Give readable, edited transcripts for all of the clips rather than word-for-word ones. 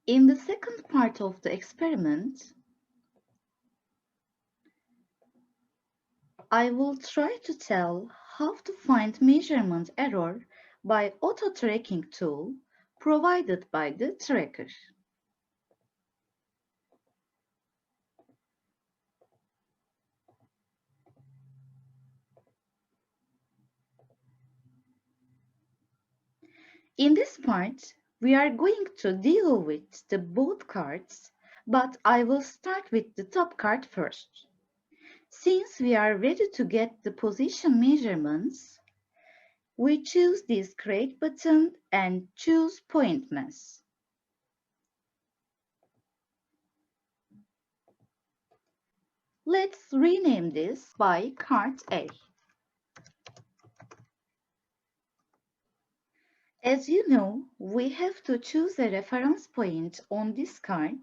In the second part of the experiment, I will try to tell how to find measurement error by auto-tracking tool provided by the tracker. In this part, we are going to deal with the both cards, but I will start with the top card first. Since we are ready to get the position measurements, we choose this create button and choose point mass. Let's rename this by card A. As you know, we have to choose a reference point on this card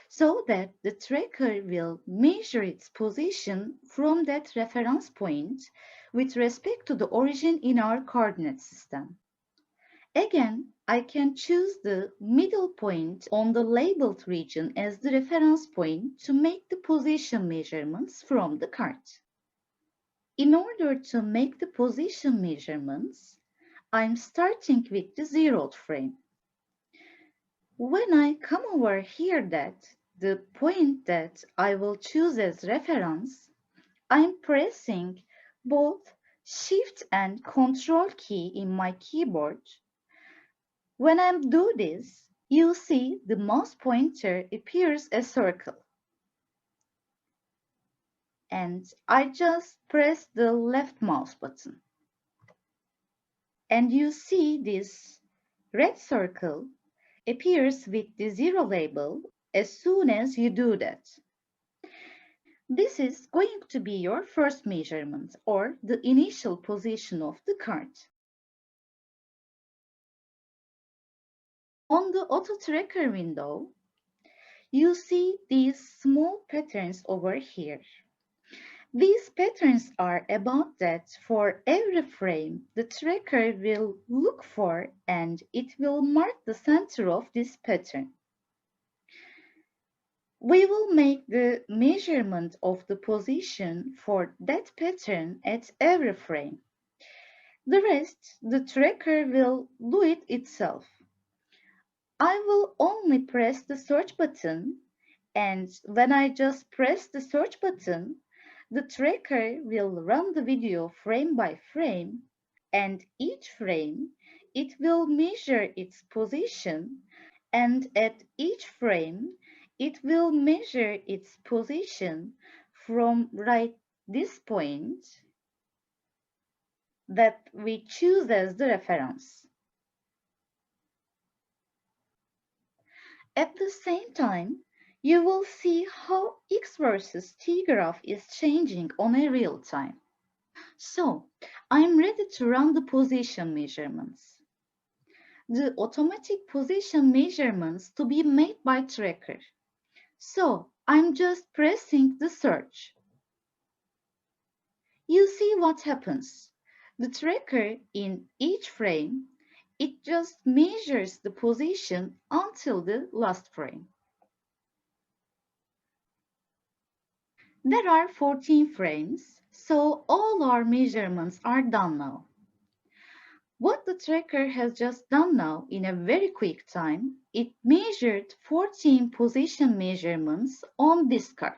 so that the tracker will measure its position from that reference point with respect to the origin in our coordinate system. Again, I can choose the middle point on the labeled region as the reference point to make the position measurements from the card. In order to make the position measurements, I'm starting with the zeroth frame. When I come over here the point that I will choose as reference, I'm pressing both Shift and Control key in my keyboard. When I do this, you see the mouse pointer appears a circle. And I just press the left mouse button. And you see this red circle appears with the zero label as soon as you do that. This is going to be your first measurement or the initial position of the card. On the auto tracker window, you see these small patterns over here. These patterns are about that for every frame, the tracker will look for and it will mark the center of this pattern. We will make the measurement of the position for that pattern at every frame. The rest, the tracker will do it itself. I will only press the search button, and when I just press the search button, the tracker will run the video frame by frame, and each frame, it will measure its position, and at each frame, it will measure its position from right this point that we choose as the reference. At the same time, you will see how X versus T graph is changing on a real time. So, I'm ready to run the position measurements. The automatic position measurements to be made by tracker. So, I'm just pressing the search. You see what happens. The tracker in each frame, it just measures the position until the last frame. There are 14 frames, so all our measurements are done now. What the tracker has just done now in a very quick time, it measured 14 position measurements on this card.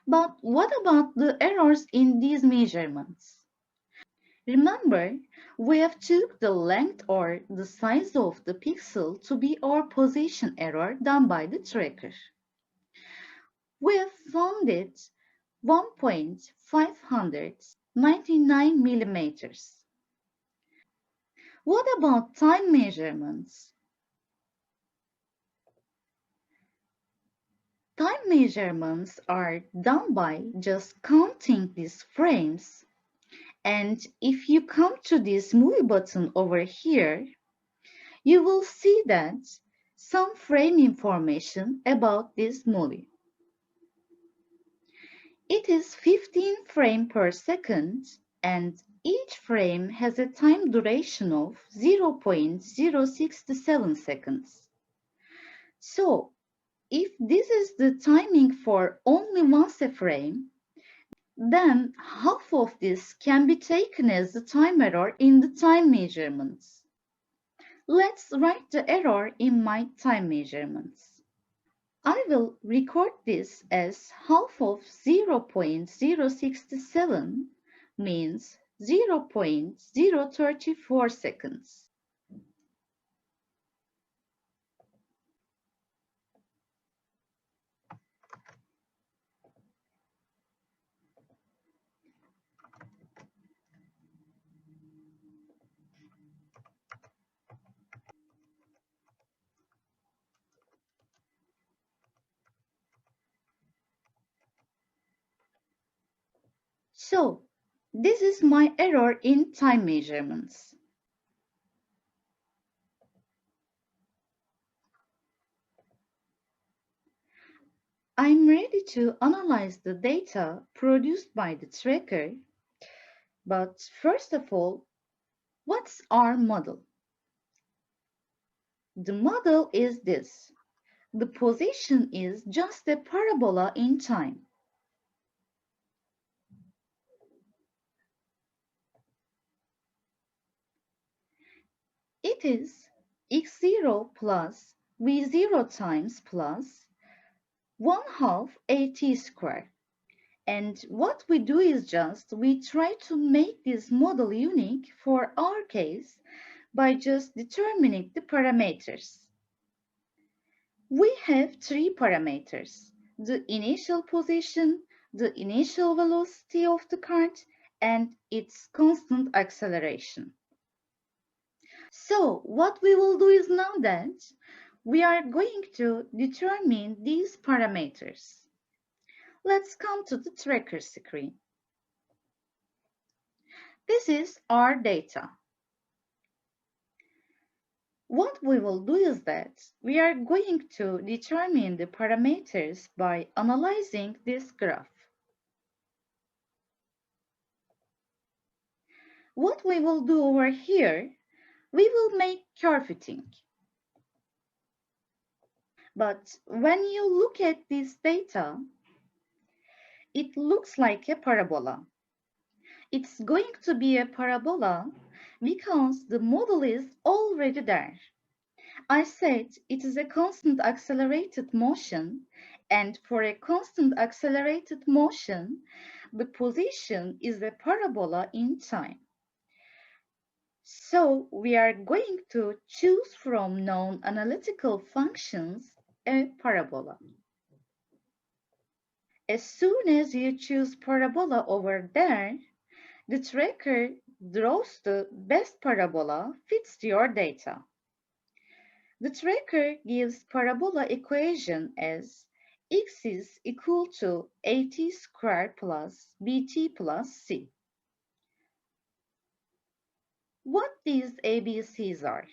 But what about the errors in these measurements? Remember, we have took the length or the size of the pixel to be our position error done by the tracker. We have found it 1.599 millimeters. What about time measurements? Time measurements are done by just counting these frames. And if you come to this movie button over here, you will see that some frame information about this movie. It is 15 frames per second and Each frame has a time duration of 0.067 seconds. So, if this is the timing for only once a frame, then half of this can be taken as the time error in the time measurements. Let's write the error in my time measurements. I will record this as half of 0.067 means 0.034 seconds. So, this is my error in time measurements. I'm ready to analyze the data produced by the tracker, but first of all, what's our model? The model is this. The position is just a parabola in time. It is x0 plus v0 times plus 1 half at squared. And what we do is just we try to make this model unique for our case by just determining the parameters. We have three parameters: the initial position, the initial velocity of the cart, and its constant acceleration. So what we will do is now that we are going to determine these parameters. Let's come to the tracker screen. This is our data. What we will do is that we are going to determine the parameters by analyzing this graph. What we will do over here, we will make curve fitting. But when you look at this data, it looks like a parabola. It's going to be a parabola because the model is already there. I said it is a constant accelerated motion, and for a constant accelerated motion, the position is a parabola in time. So we are going to choose from known analytical functions a parabola. As soon as you choose parabola over there, the tracker draws the best parabola fits to your data. The tracker gives parabola equation as x is equal to at squared plus bt plus c. What these ABCs are?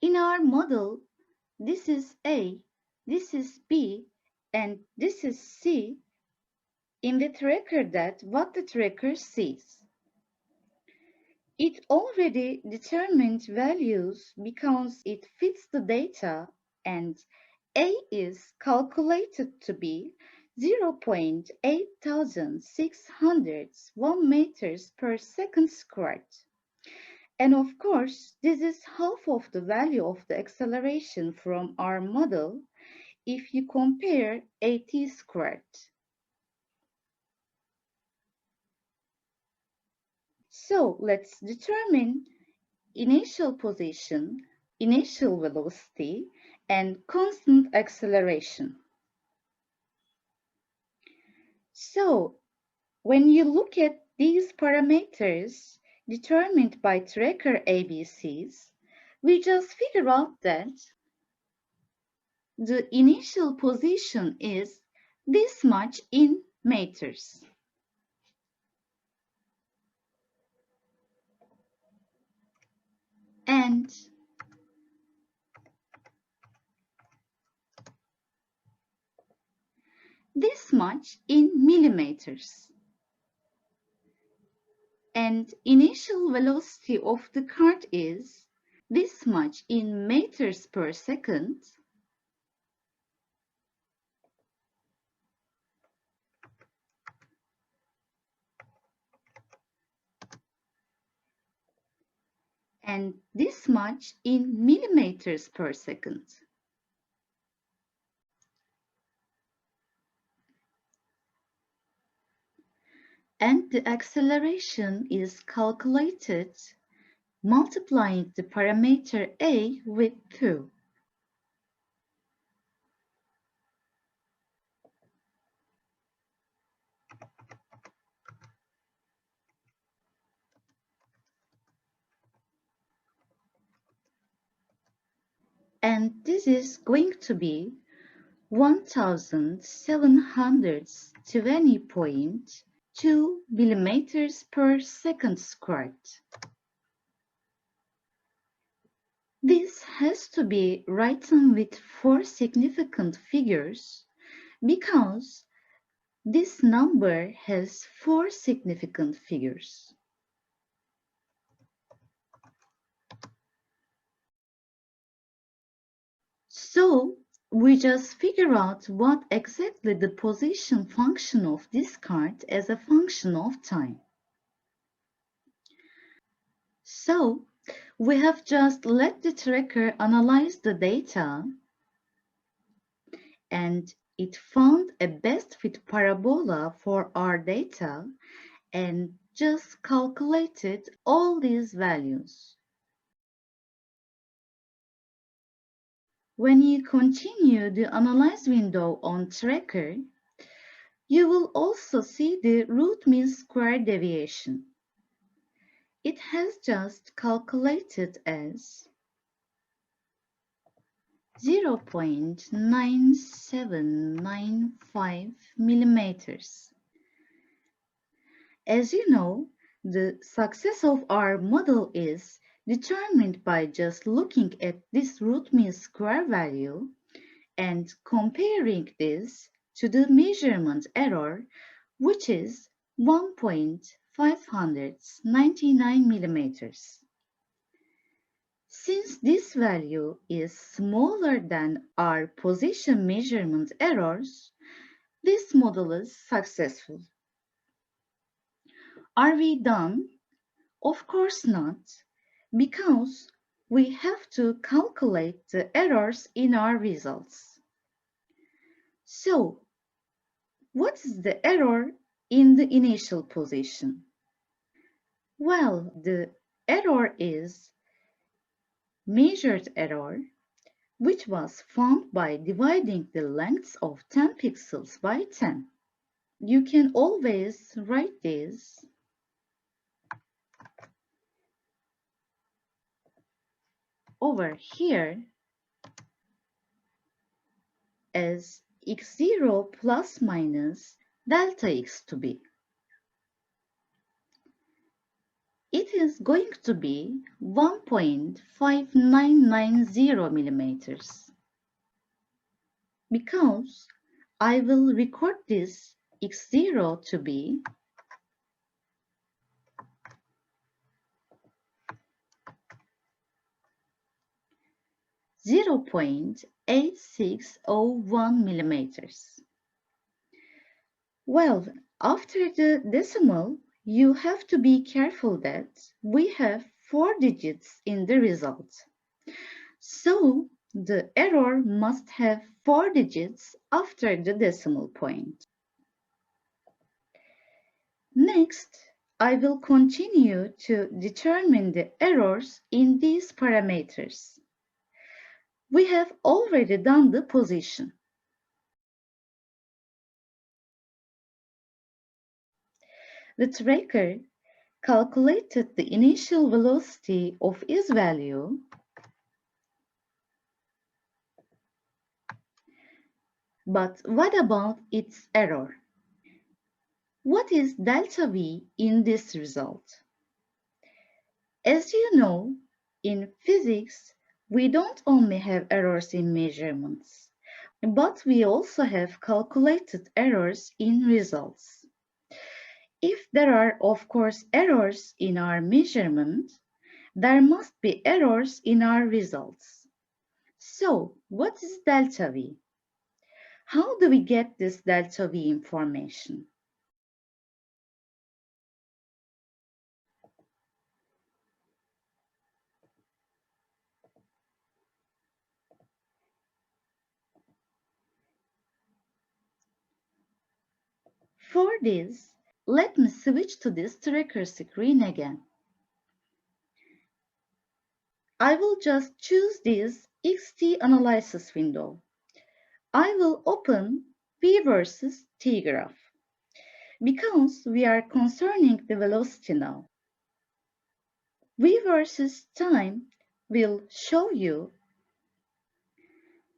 In our model, this is A, this is B, and this is C in the tracker that what the tracker sees. It already determined values because it fits the data, and A is calculated to be 0.8601 meters per second squared. And of course, this is half of the value of the acceleration from our model if you compare at squared. So let's determine initial position, initial velocity, and constant acceleration. So when you look at these parameters determined by tracker ABCs, we just figure out that the initial position is this much in meters. And this much in millimeters. And initial velocity of the cart is this much in meters per second. And this much in millimeters per second. And the acceleration is calculated multiplying the parameter a with 2. And this is going to be 1720.2 millimeters per second squared. This has to be written with 4 significant figures because this number has 4 significant figures. So we just figure out what exactly the position function of this card as a function of time. So we have just let the tracker analyze the data and it found a best fit parabola for our data and just calculated all these values. When you continue the analyze window on tracker, you will also see the root mean square deviation. It has just calculated as 0.9795 millimeters. As you know, the success of our model is determined by just looking at this root mean square value and comparing this to the measurement error, which is 1.599 millimeters. Since this value is smaller than our position measurement errors, this model is successful. Are we done? Of course not, because we have to calculate the errors in our results. So, what is the error in the initial position? Well, the error is measured error, which was found by dividing the lengths of 10 pixels by 10. You can always write this over here as x0 plus minus delta x to be. It is going to be 1.5990 millimeters because I will record this x0 to be 0.8601 millimeters. Well, after the decimal, you have to be careful that we have 4 digits in the result. So the error must have 4 digits after the decimal point. Next, I will continue to determine the errors in these parameters. We have already done the position. The tracker calculated the initial velocity of its value But what about its error? What is delta V in this result? As you know, in physics, we don't only have errors in measurements, but we also have calculated errors in results. If there are, of course, errors in our measurement, there must be errors in our results. So, what is delta V? How do we get this delta V information? For this, let me switch to this tracker screen again. I will just choose this XT analysis window. I will open V versus T graph because we are concerning the velocity now. V versus time will show you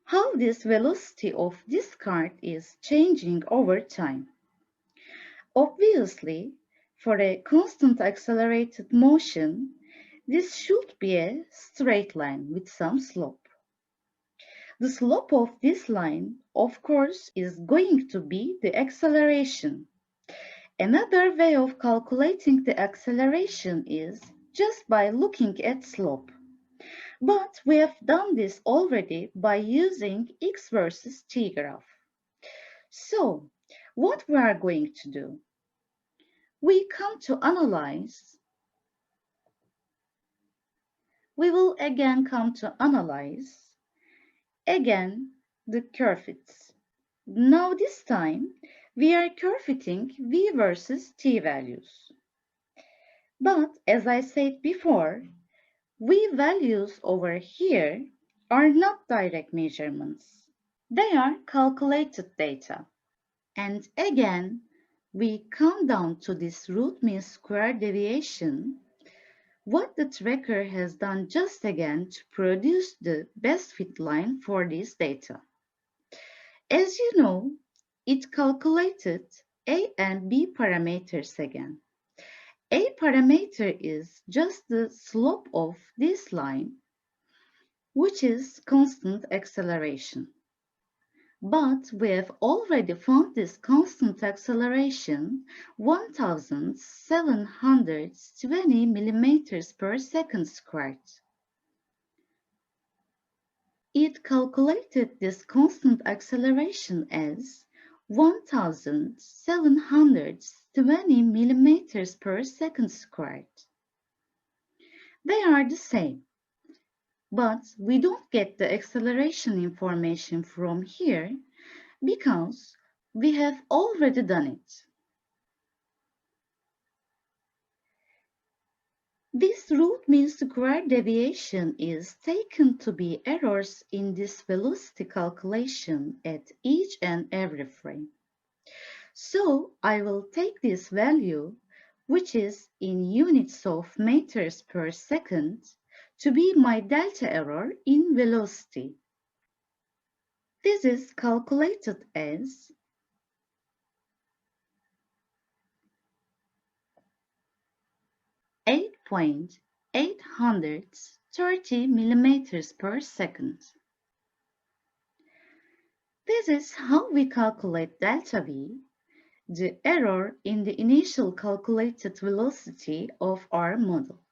how this velocity of this card is changing over time. Obviously, for a constant accelerated motion, this should be a straight line with some slope. The slope of this line, of course, is going to be the acceleration. Another way of calculating the acceleration is just by looking at slope. But we have done this already by using x versus t graph. So, what we are going to do? We come to analyze. We will again come to analyze. Again, the curves. Now this time, we are curveting v versus t values. But as I said before, v values over here are not direct measurements. They are calculated data. And again, we come down to this root mean square deviation, what the tracker has done just again to produce the best fit line for this data. As you know, it calculated A and B parameters again. A parameter is just the slope of this line, which is constant acceleration. But we have already found this constant acceleration 1720 millimeters per second squared. It calculated this constant acceleration as 1720 millimeters per second squared. They are the same, but we don't get the acceleration information from here because we have already done it. This root mean square deviation is taken to be errors in this velocity calculation at each and every frame. So I will take this value, which is in units of meters per second, to be my delta error in velocity. This is calculated as 8.830 millimeters per second. This is how we calculate delta V, the error in the initial calculated velocity of our model.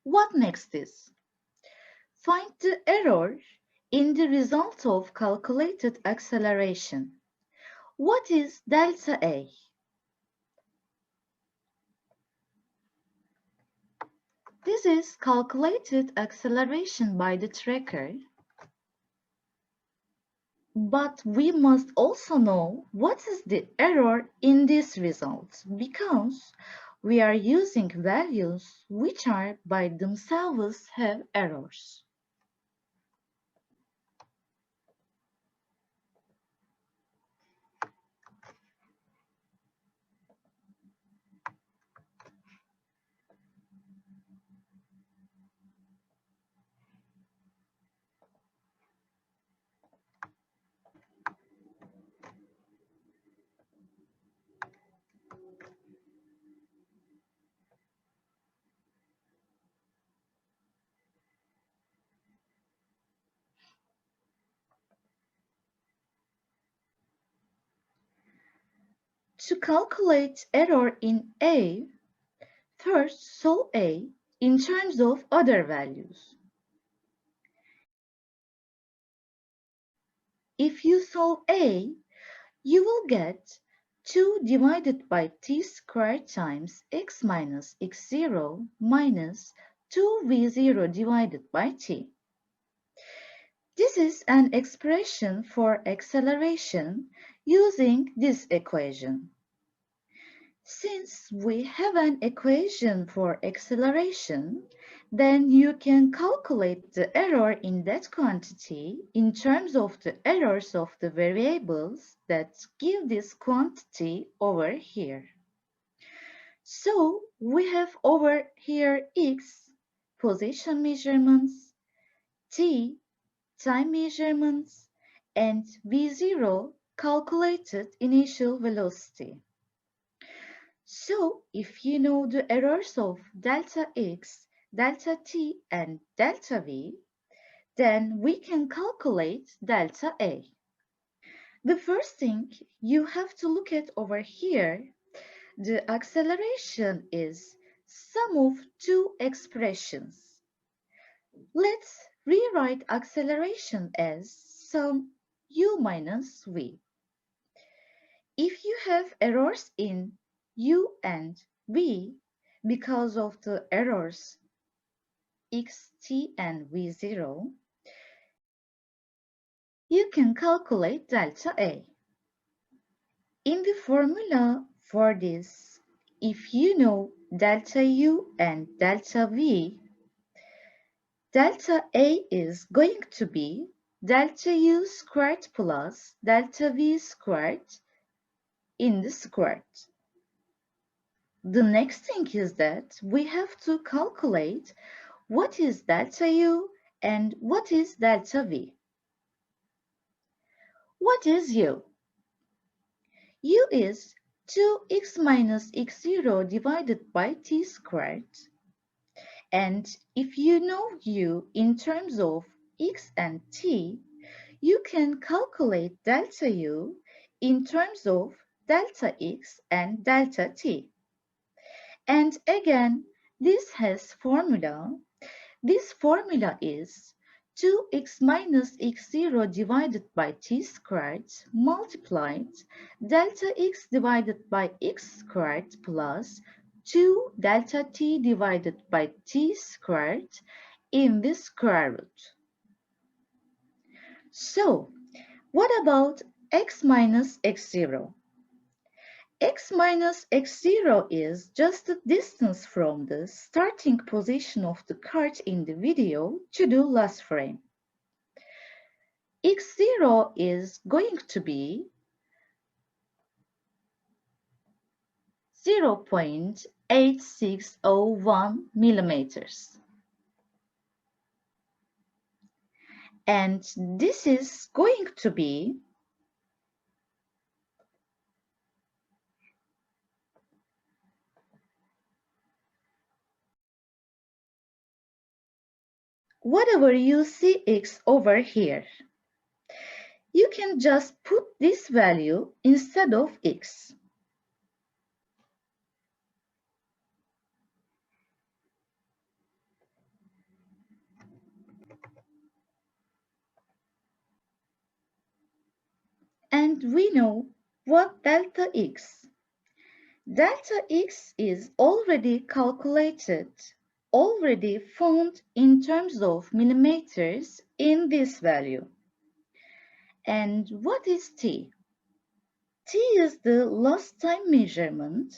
What next is? Find the error in the result of calculated acceleration. What is delta A? This is calculated acceleration by the tracker. But we must also know what is the error in this result because we are using values which are by themselves have errors. To calculate error in A, first solve A in terms of other values. If you solve A, you will get 2 divided by t squared times x minus x0 minus 2v0 divided by t. This is an expression for acceleration using this equation. Since we have an equation for acceleration, then you can calculate the error in that quantity in terms of the errors of the variables that give this quantity over here. So we have over here x, position measurements, t, time measurements, and v0, calculated initial velocity. So if you know the errors of delta x, delta t, and delta v, then we can calculate delta A. The first thing you have to look at over here, the acceleration is sum of two expressions. Let's rewrite acceleration as sum u minus v. If you have errors in u and v because of the errors x, t, and v0, you can calculate delta A. In the formula for this, if you know delta u and delta v, delta A is going to be delta u squared plus delta v squared in the squared. The next thing is that we have to calculate what is delta u and what is delta v. What is u? U is 2x minus x0 divided by t squared. And if you know u in terms of x and t, you can calculate delta u in terms of delta x and delta t. And again, this has formula. This formula is 2x minus x0 divided by t squared multiplied delta x divided by x squared plus 2 delta t divided by t squared in the square root. So, what about x minus x0? X minus x0 is just the distance from the starting position of the card in the video to the last frame. X0 is going to be 0.8601 millimeters. And this is going to be whatever you see x over here. You can just put this value instead of x. And we know what delta x. Delta x is already calculated, already found in terms of millimeters in this value. And what is t? T is the lost time measurement.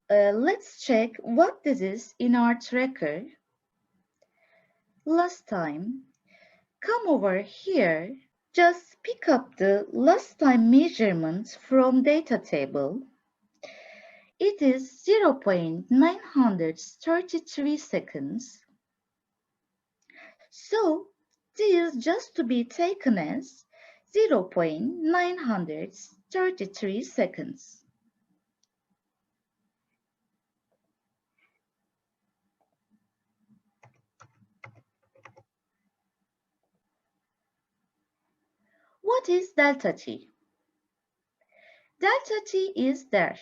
Let's check what this is in our tracker. Last time. Come over here. Just pick up the last time measurement from data table. It is 0.933 seconds. So this is just to be taken as 0.933 seconds. What is delta t? Delta t is there,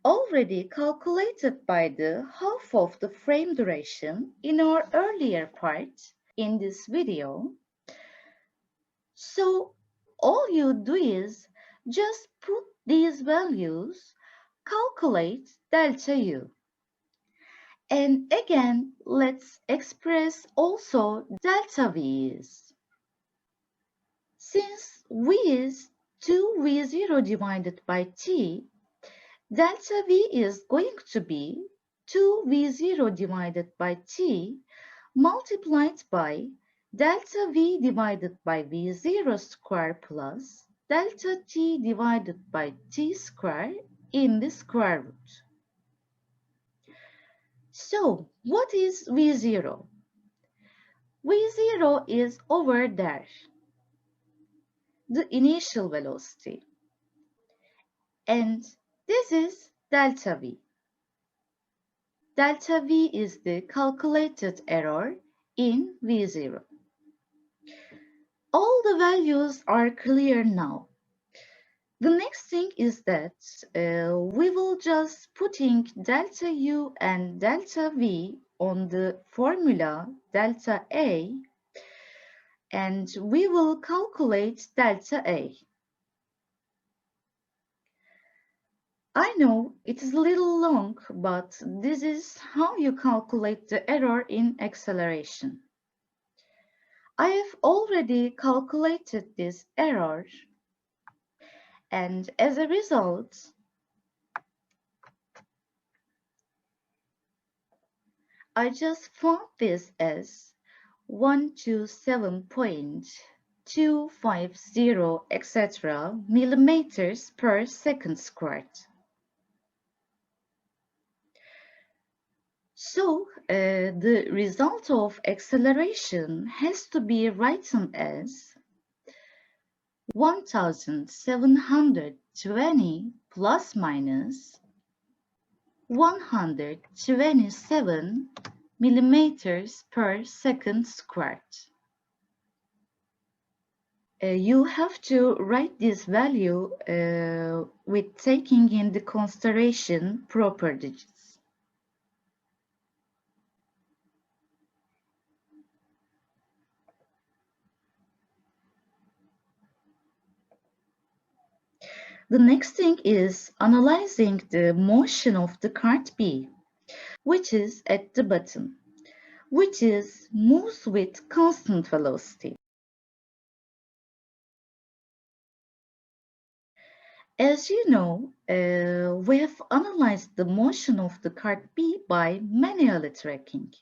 already calculated by the half of the frame duration in our earlier part in this video. So all you do is just put these values, calculate delta u. And again, let's express also delta v is. Since v is 2v0 divided by t, delta v is going to be 2v0 divided by t multiplied by delta v divided by v0 square plus delta t divided by t square in the square root. So, what is v0? v0 is over there, the initial velocity. And this is delta v. Delta v is the calculated error in v0. All the values are clear now. The next thing is that we will just putting delta u and delta v on the formula delta a, and we will calculate delta a. I know it is a little long, but this is how you calculate the error in acceleration. I have already calculated this error, and as a result, I just found this as 127.250 etc. millimeters per second squared. So the result of acceleration has to be written as 1720 plus minus 127 millimeters per second squared. You have to write this value with taking into consideration proper digits. The next thing is analyzing the motion of the cart B, which is at the bottom, which is moves with constant velocity. As you know, we have analyzed the motion of the cart B by manually tracking.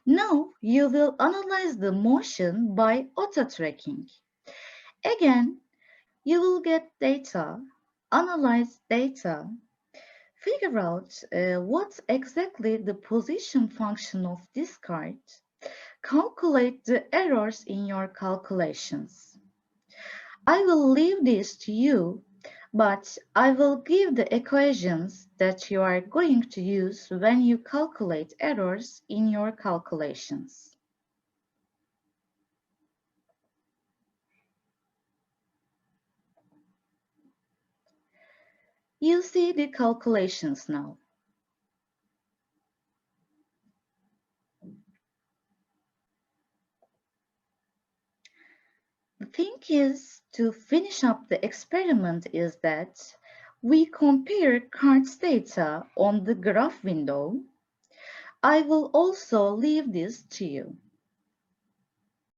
Now you will analyze the motion by auto tracking. Again, you will get data, analyze data, figure out what's exactly the position function of this card, calculate the errors in your calculations. I will leave this to you, but I will give the equations that you are going to use when you calculate errors in your calculations. You see the calculations now. The thing is, to finish up the experiment is that we compare cards data on the graph window. I will also leave this to you.